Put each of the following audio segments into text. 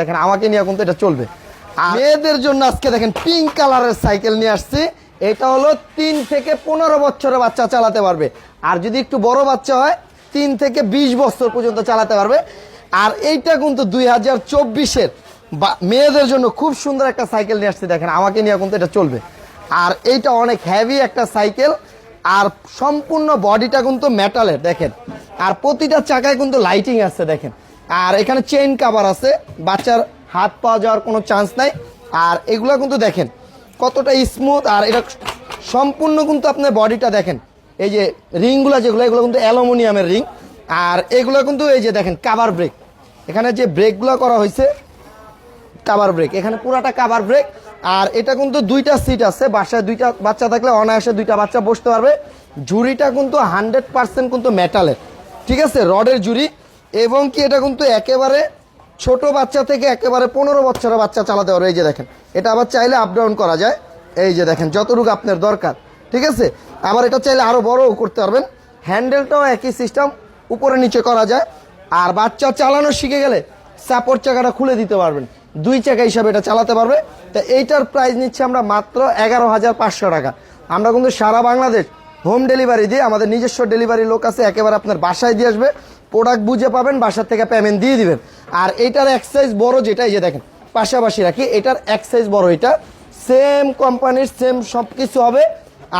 দেখেন আমাকে নিয়ে কিন্তু এটা চলবে। আর মেয়েদের জন্য আজকে দেখেন পিঙ্ক কালারের সাইকেল নিয়ে আসছি। এটা হলো 3 থেকে 15 বছরের বাচ্চা চালাতে পারবে, আর যদি একটু বড় বাচ্চা হয় 3 থেকে 20 বছর পর্যন্ত চালাতে পারবে। আর এইটা কিন্তু 2024-এর মেয়েদের জন্য খুব সুন্দর একটা সাইকেল নিয়ে আসছি। দেখেন আমাকে নিয়ে কিন্তু এটা চলবে। আর এইটা অনেক হেভি একটা সাইকেল, আর সম্পূর্ণ বডিটা কিন্তু মেটালের দেখেন, আর প্রতিটা চাকায় কিন্তু লাইটিং আছে দেখেন। আর এখানে চেইন কাভার আছে, বাচ্চার হাত পা যাওয়ার কোনো চান্স নাই। আর এগুলা কিন্তু দেখেন কতটা স্মুথ, আর এটা সম্পূর্ণ কিন্তু আপনার বডিটা দেখেন, এই যে রিংগুলো যেগুলো এগুলো কিন্তু অ্যালুমিনিয়ামের রিং। আর এগুলো কিন্তু এই যে দেখেন কাভার ব্রেক, এখানে যে ব্রেকগুলো করা হয়েছে কাভার ব্রেক, এখানে পুরাটা কাভার ব্রেক। আর এটা কিন্তু 2টা সিট আছে, বাসায় 2টা বাচ্চা থাকলে অনায়াসে 2টা বাচ্চা বসতে পারবে। ঝুড়িটা কিন্তু 100% কিন্তু মেটালের, ঠিক আছে, রডের ঝুড়ি। এবং কি এটা কিন্তু একেবারে ছোট বাচ্চা থেকে একেবারে 15 বছরের বাচ্চা চালাতে পারবে। এই যে দেখেন, এটা আবার চাইলে আপ ডাউন করা যায়, এই যে দেখেন যতটুকু আপনার দরকার, ঠিক আছে। আবার এটা চাইলে আরও বড়ও করতে পারবেন। হ্যান্ডেলটাও একই সিস্টেম, উপরে নিচে করা যায়। আর বাচ্চা চালানো শিখে গেলে সাপোর্ট চাকাটা খুলে দিতে পারবেন, 2 চাকা হিসাবে এটা চালাতে পারবে। তো এইটার প্রাইস নিচ্ছি আমরা মাত্র 11,500 টাকা। আমরা কিন্তু সারা বাংলাদেশ হোম ডেলিভারি দিই, আমাদের নিজস্ব ডেলিভারি লোক আছে, একেবারে আপনার বাসায় দিয়ে আসবে, প্রোডাক্ট বুঝে পাবেন, বাসার থেকে পেমেন্ট দিয়ে দিবেন। আর এইটার এক সাইজ বড়, যেটা এই যে দেখেন পাশাপাশি রাখি, এটার এক সাইজ বড়, এটা সেম কোম্পানির সেম সব কিছু হবে।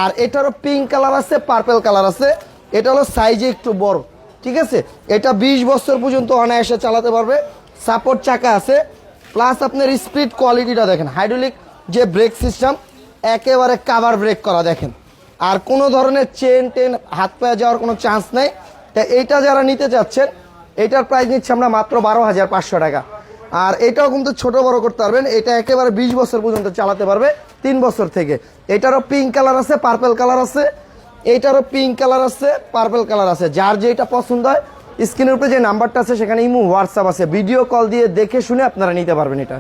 আর এটারও পিঙ্ক কালার আছে, পার্পল কালার আছে। এটা হলো সাইজে একটু বড়, ঠিক আছে। এটা 20 বছর পর্যন্ত অনায়াসে চালাতে পারবে। সাপোর্ট চাকা আছে, প্লাস আপনার স্পিড কোয়ালিটিটা দেখেন, হাইড্রোলিক যে ব্রেক সিস্টেম, একেবারে কাভার ব্রেক করা দেখেন। আর কোনো ধরনের চেন টেন হাত পায়ে যাওয়ার কোনো চান্স নেই। তা এইটা যারা নিতে চাচ্ছেন, এটার প্রাইস নিচ্ছে আমরা মাত্র 12,500 টাকা। আর এটাও কিন্তু ছোট বড় করতে পারবেন, এটা একেবারে 20 বছর পর্যন্ত চালাতে পারবে, 3 বছর থেকে। এটারও পিঙ্ক কালার আছে, পার্পল কালার আছে, এইটারও পিঙ্ক কালার আছে, পার্পল কালার আছে। যার যেটা পছন্দ হয়, স্ক্রিনের উপরে যে নাম্বারটা আছে সেখানে ইমো হোয়াটসঅ্যাপ আছে, ভিডিও কল দিয়ে দেখে শুনে আপনারা নিতে পারবেন এটা।